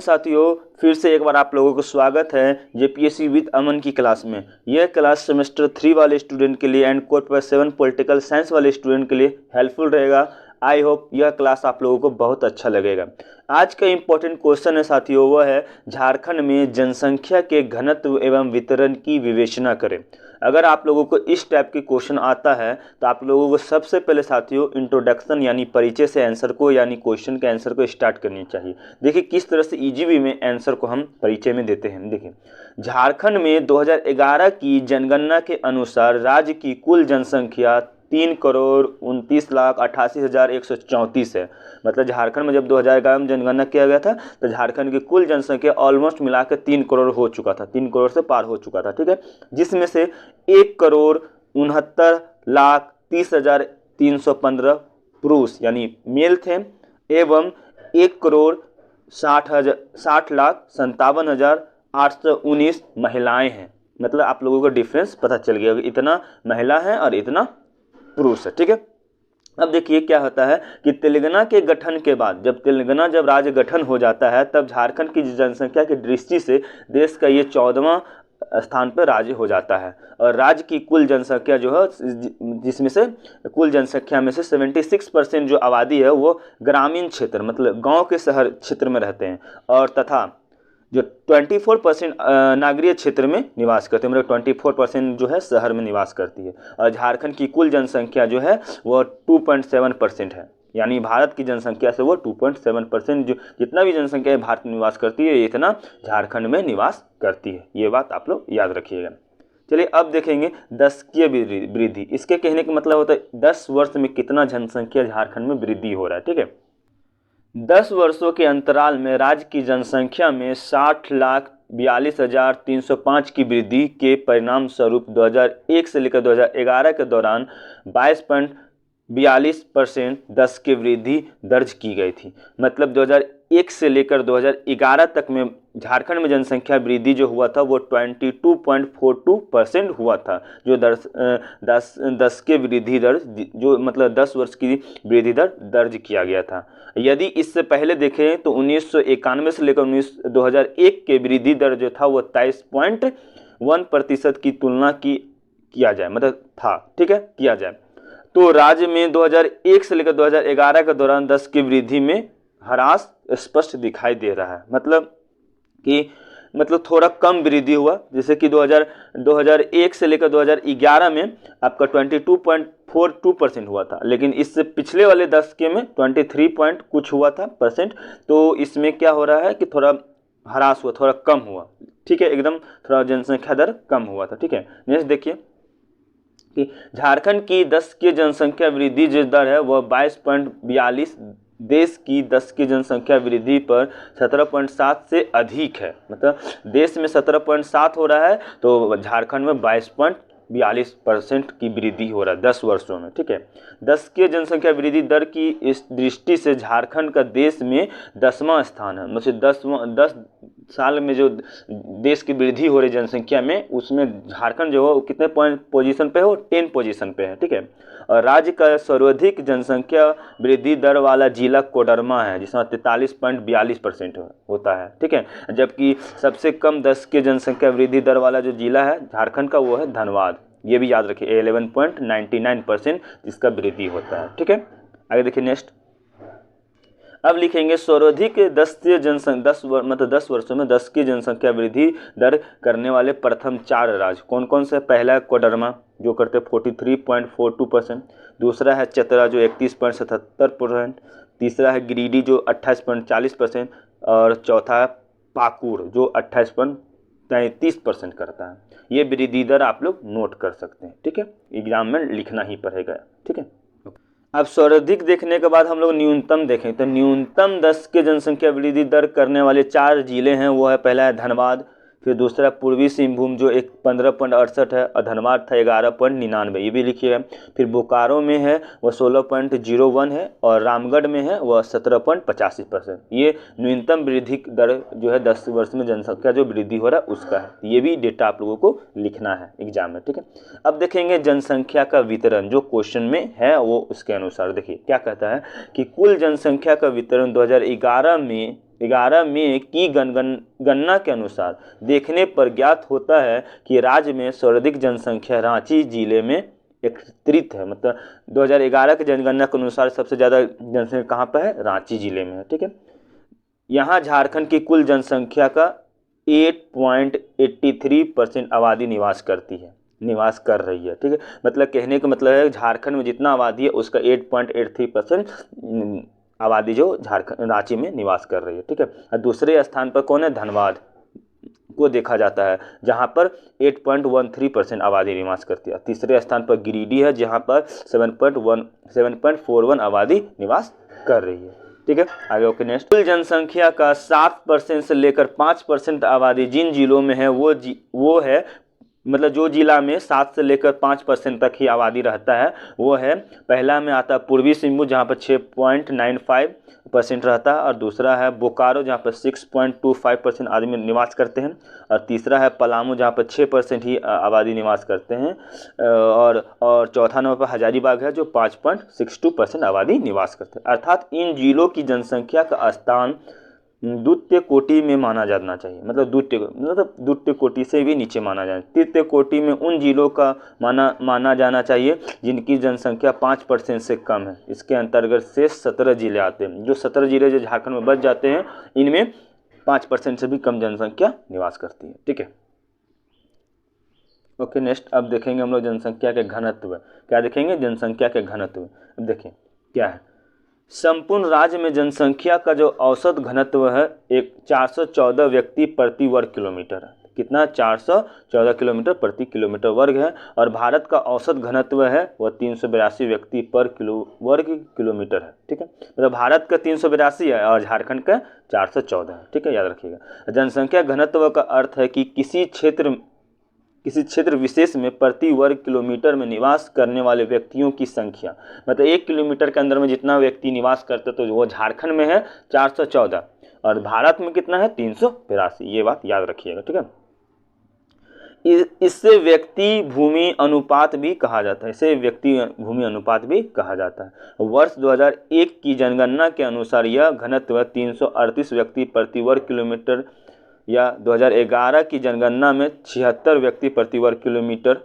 साथियों, फिर से एक बार आप लोगों को स्वागत है जेपीएससी विद अमन की क्लास में। यह क्लास सेमेस्टर 3 वाले स्टूडेंट के लिए and core paper 7 political science वाले स्टूडेंट के लिए हेल्पफुल रहेगा। आई होप यह क्लास आप लोगों को बहुत अच्छा लगेगा। आज का इम्पोर्टेंट क्वेश्चन है साथियों, वह है झारखंड में जनसंख्या के घनत्व एवं वितरण की विवेचना करें। अगर आप लोगों को इस टाइप के क्वेश्चन आता है तो आप लोगों को सबसे पहले साथियों इंट्रोडक्शन यानी परिचय से आंसर को यानी क्वेश्चन के आंसर को स्टार्ट करनी चाहिए। देखिए किस तरह से इजी वे में आंसर को हम परिचय में देते हैं। देखिए, झारखंड में 2011 की जनगणना के अनुसार राज्य की कुल जनसंख्या 3,29,88,134 है। मतलब झारखंड में जब 2011 में जनगणना किया गया था तो झारखंड की कुल जनसंख्या ऑलमोस्ट मिलाकर 3 करोड़ हो चुका था, 3 करोड़ से पार हो चुका था। ठीक है, जिसमें से 1,69,30,315 पुरुष यानी मेल थे एवं 1,60,57,819 महिलाएं हैं। मतलब आप लोगों को डिफरेंस पता चल गया, इतना महिला है और इतना पुरुष है। ठीक है, अब देखिए क्या होता है कि तेलंगाना के गठन के बाद जब राज्य गठन हो जाता है तब झारखंड की जनसंख्या की दृष्टि से देश का ये 14वां स्थान पर राज्य हो जाता है। और राज्य की कुल जनसंख्या जो है, जिसमें से कुल जनसंख्या में से 76% जो आबादी है वो ग्रामीण क्षेत्र मतलब गांव के शहर क्षेत्र में रहते हैं, और तथा जो 24% नागरीय क्षेत्र में निवास करते हैं, मतलब 24% जो है शहर में निवास करती है। और झारखंड की कुल जनसंख्या जो है वो 2.7% है, यानी भारत की जनसंख्या से वो 2.7% जो जितना भी जनसंख्या भारत में निवास करती है इतना झारखंड में निवास करती है। ये बात आप लोग याद रखिएगा। चलिए अब देखेंगे दशकीय वृद्धि। इसके कहने का मतलब होता है 10 वर्ष में कितना जनसंख्या झारखंड में वृद्धि हो रहा है। ठीक है, 10 वर्षों के अंतराल में राज्य की जनसंख्या में 60,42,305 की वृद्धि के परिणाम स्वरूप 2001 से लेकर 2011 के दौरान 22.42% 10 की वृद्धि दर्ज की गई थी। मतलब 2001 से लेकर 2011 तक में झारखंड में जनसंख्या वृद्धि जो हुआ था वो 22.42% हुआ था, जो 10 के वृद्धि दर जो मतलब 10 वर्ष की वृद्धि दर दर्ज किया गया था। यदि इससे पहले देखें तो 1991 से लेकर 2001 के वृद्धि दर जो था वो 23.1% की तुलना किया जाए मतलब था। ठीक है, किया जाए तो राज्य में 2001 से लेकर 2011 के दौरान 10 की वृद्धि में ह्रास स्पष्ट दिखाई दे रहा है। मतलब थोड़ा कम वृद्धि हुआ, जैसे कि 2001 से लेकर 2011 में आपका 22.42% हुआ था, लेकिन इससे पिछले वाले 10 के में 23 पॉइंट कुछ हुआ था परसेंट। तो इसमें क्या हो रहा है कि थोड़ा ह्रास हुआ, थोड़ा कम हुआ। ठीक है, एकदम थोड़ा जनसंख्या दर कम हुआ था। ठीक है, नेक्स्ट देखिए कि झारखंड की 10 की जनसंख्या वृद्धि जो दर है वह 22.42 देश की 10 की जनसंख्या वृद्धि पर 17.7 से अधिक है। मतलब देश में 17.7 हो रहा है तो झारखंड में 22.42% की वृद्धि हो रहा है 10 वर्षों में। ठीक है, 10 की जनसंख्या वृद्धि दर की इस दृष्टि से झारखंड का देश में 10वां स्थान है। मतलब 10 साल में जो देश की वृद्धि हो रही जनसंख्या में, उसमें झारखंड जो है कितने पोजीशन पे हो, 10 पोजीशन पे है। ठीक है, और राज्य का सर्वाधिक जनसंख्या वृद्धि दर वाला जिला कोडरमा है, जिसमें 43.42% होता है। ठीक है, जबकि सबसे कम 10 की जनसंख्या वृद्धि दर वाला जो जिला है झारखंड का वो है धनबाद। ये भी याद रखिए, 11.99% जिसका वृद्धि होता है। ठीक है, आगे देखिए नेक्स्ट। अब लिखेंगे सर्वाधिक 10 वर्षों में 10 की जनसंख्या वृद्धि दर करने वाले प्रथम 4 राज्य कौन कौन से। पहला है कोडरमा जो करते 43.42%, दूसरा है चतरा जो 31.77%, तीसरा है गिरिडीह जो 28.40% और चौथा है पाकुड़ जो 28.33% करता है। ये वृद्धि दर आप लोग नोट कर सकते हैं। ठीक है, एग्जाम में लिखना ही पड़ेगा। ठीक है, अब सर्वाधिक देखने के बाद हम लोग न्यूनतम देखें तो न्यूनतम 10 के जनसंख्या वृद्धि दर करने वाले 4 जिले हैं। वो है, पहला है धनबाद, फिर दूसरा पूर्वी सिंहभूम जो 15.68 है और धनबाद था 11.99, ये भी लिखिएगा। फिर बोकारो में है वह 16.01 है और रामगढ़ में है वह 17.85%। ये न्यूनतम वृद्धि दर जो है 10 वर्ष में जनसंख्या जो वृद्धि हो रहा है उसका है। ये भी डेटा आप लोगों को लिखना है एग्जाम में। ठीक है, अब देखेंगे जनसंख्या का वितरण जो क्वेश्चन में है वो उसके अनुसार देखिए क्या कहता है कि कुल जनसंख्या का वितरण 2011 में 2011 में की गणना के अनुसार देखने पर ज्ञात होता है कि राज्य में सर्वाधिक जनसंख्या रांची जिले में एकत्रित है। मतलब 2011 की जनगणना के अनुसार सबसे ज़्यादा जनसंख्या कहाँ पर है? रांची जिले में है। ठीक है, यहाँ झारखंड की कुल जनसंख्या का 8.83% आबादी निवास कर रही है। ठीक है, मतलब कहने का मतलब है झारखंड में जितना आबादी है उसका 8.83% आबादी जो झारखंड रांची में निवास कर रही है। ठीक है, और दूसरे स्थान पर कौन है? धनबाद को देखा जाता है जहां पर 8.13% आबादी निवास करती है। तीसरे स्थान पर गिरिडीह है जहां पर 7.41 आबादी निवास कर रही है। ठीक है, आगे ओके नेक्स्ट। कुल जनसंख्या का 7% से लेकर 5% आबादी जिन जिलों में है वो है, मतलब जो जिला में 7 से लेकर 5% तक ही आबादी रहता है वो है, पहला में आता है पूर्वी सिंहभूम जहाँ पर 6.95% रहता है, और दूसरा है बोकारो जहाँ पर 6.25% आदमी निवास करते हैं, और तीसरा है पलामू जहाँ पर 6% ही आबादी निवास करते हैं, और चौथा नंबर पर हजारीबाग है जो 5.62% आबादी निवास करते हैं। अर्थात इन जिलों की जनसंख्या का स्थान द्वितीय कोटि में माना जाना चाहिए, मतलब द्वितीय कोटि से भी नीचे माना जाना। तृतीय कोटि में उन जिलों का माना जाना चाहिए जिनकी जनसंख्या 5% से कम है। इसके अंतर्गत से 17 जिले आते हैं। जो 17 जिले जो झारखंड में बच जाते हैं इनमें 5% से भी कम जनसंख्या निवास करती है। ठीक है, ओके नेक्स्ट। अब देखेंगे हम लोग जनसंख्या के घनत्व। क्या देखेंगे? जनसंख्या के घनत्व। अब देखें क्या है। संपूर्ण राज्य में जनसंख्या का जो औसत घनत्व है 414 व्यक्ति प्रति वर्ग किलोमीटर है। कितना? 414 किलोमीटर प्रति किलोमीटर वर्ग है, और भारत का औसत घनत्व है वह 382 व्यक्ति पर वर्ग किलोमीटर है। ठीक है, मतलब भारत का 382 है और झारखंड का 414 है। ठीक है, याद रखिएगा। जनसंख्या घनत्व का अर्थ है कि किसी क्षेत्र विशेष में प्रति वर्ग किलोमीटर में निवास करने वाले व्यक्तियों की संख्या, मतलब 1 किलोमीटर के अंदर में जितना व्यक्ति निवास करते तो वो झारखंड में है 414 और भारत में कितना है? 382। ये बात याद रखिएगा। ठीक है, इससे व्यक्ति भूमि अनुपात भी कहा जाता है। वर्ष 2001 की जनगणना के अनुसार यह घनत्व 338 व्यक्ति प्रति वर्ग किलोमीटर या 2011 की जनगणना में 76 व्यक्ति प्रति वर्ग किलोमीटर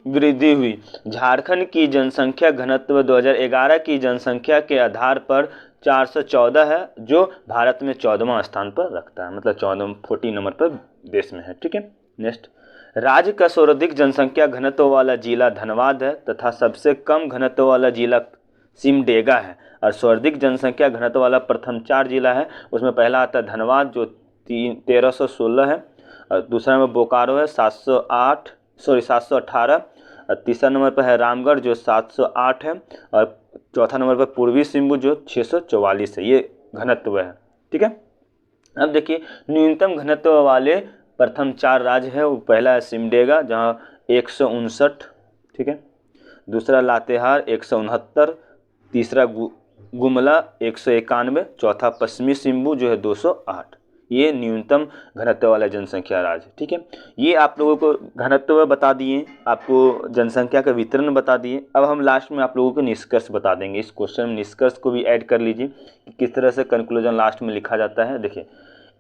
वृद्धि हुई। झारखंड की जनसंख्या घनत्व 2011 की जनसंख्या के आधार पर 414 है, जो भारत में 14वां स्थान पर रखता है, मतलब 14 नंबर पर देश में है। ठीक है, नेक्स्ट। राज्य का सर्वाधिक जनसंख्या घनत्व वाला जिला धनबाद है तथा सबसे कम घनत्व वाला जिला सिमडेगा है, और सर्वाधिक जनसंख्या घनत्व वाला प्रथम 4 जिला है। उसमें पहला आता है धनबाद जो 1316 है, और दूसरा नंबर बोकारो है 718, और तीसरा नंबर पर है रामगढ़ जो 708 है, और चौथा नंबर पर पूर्वी सिंहभूम जो 644 है। ये घनत्व है। ठीक है, अब देखिए न्यूनतम घनत्व वाले प्रथम 4 राज्य है। वो पहला है सिमडेगा जहाँ 159, ठीक है, दूसरा लातेहार 169, तीसरा गुमला 191, चौथा पश्चिमी सिंहभूम जो है 208। ये न्यूनतम घनत्व वाला जनसंख्या राज्य। ठीक है, ये आप लोगों को घनत्व बता दिए, आपको जनसंख्या का वितरण बता दिए। अब हम लास्ट में आप लोगों को निष्कर्ष बता देंगे। इस क्वेश्चन में निष्कर्ष को भी ऐड कर लीजिए कि किस तरह से कंक्लूजन लास्ट में लिखा जाता है। देखिए,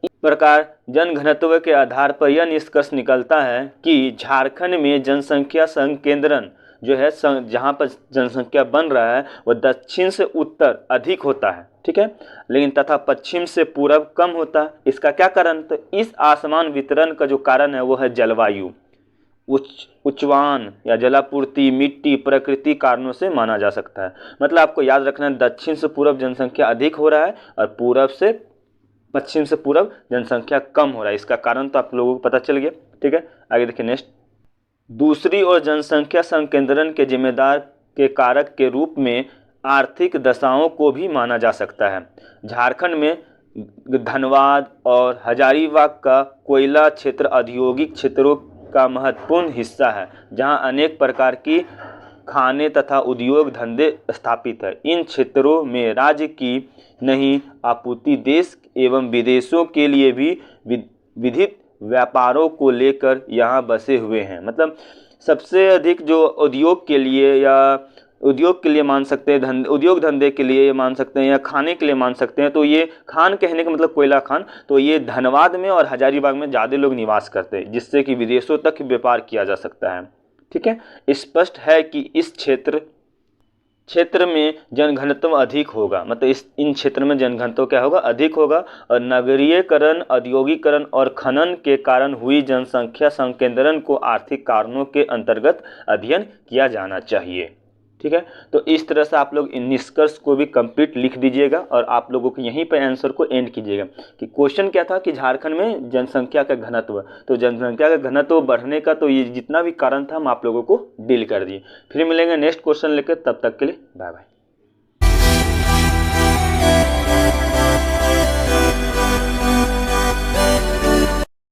इस प्रकार जनघनत्व के आधार पर यह निष्कर्ष निकलता है कि झारखंड में जनसंख्या संकेंद्रण जो है, जहाँ पर जनसंख्या बन रहा है वह दक्षिण से उत्तर अधिक होता है। ठीक है, लेकिन तथा पश्चिम से पूरब कम होता है। इसका क्या कारण? तो इस आसमान वितरण का जो कारण है वो है जलवायु, उच्चवान या जलापूर्ति, मिट्टी, प्रकृति कारणों से माना जा सकता है। मतलब आपको याद रखना है दक्षिण से पूरब जनसंख्या अधिक हो रहा है और पूरब से पश्चिम से पूरब जनसंख्या कम हो रहा है। इसका कारण तो आप लोगों को पता चल गया। ठीक है, आगे देखिए नेक्स्ट। दूसरी ओर जनसंख्या संकेंद्रण के जिम्मेदार के कारक के रूप में आर्थिक दशाओं को भी माना जा सकता है। झारखंड में धनबाद और हजारीबाग का कोयला क्षेत्र औद्योगिक क्षेत्रों का महत्वपूर्ण हिस्सा है, जहां अनेक प्रकार की खाने तथा उद्योग धंधे स्थापित है। इन क्षेत्रों में राज्य की नहीं आपूर्ति देश एवं विदेशों के लिए भी विविध व्यापारों को लेकर यहाँ बसे हुए हैं। मतलब सबसे अधिक जो उद्योग के लिए या उद्योग के लिए मान सकते हैं, उद्योग धंधे के लिए मान सकते हैं, या खाने के लिए मान सकते हैं। तो ये खान कहने का मतलब कोयला खान, तो ये धनबाद में और हजारीबाग में ज़्यादा लोग निवास करते हैं, जिससे कि विदेशों तक व्यापार किया जा सकता है। ठीक है, स्पष्ट है कि इस क्षेत्र में जनघनत्व अधिक होगा, मतलब इन क्षेत्र में जनघनत्व क्या होगा, अधिक होगा, और नगरीयकरण, औद्योगिकरण और खनन के कारण हुई जनसंख्या संकेंद्रण को आर्थिक कारणों के अंतर्गत अध्ययन किया जाना चाहिए। ठीक है, तो इस तरह से आप लोग इन निष्कर्ष को भी कंप्लीट लिख दीजिएगा, और आप लोगों को यहीं पर आंसर को एंड कीजिएगा कि क्वेश्चन क्या था कि झारखंड में जनसंख्या का घनत्व, तो जनसंख्या का घनत्व बढ़ने का तो ये जितना भी कारण था हम आप लोगों को डील कर दिए। फिर मिलेंगे नेक्स्ट क्वेश्चन लेकर, तब तक के लिए बाय बाय।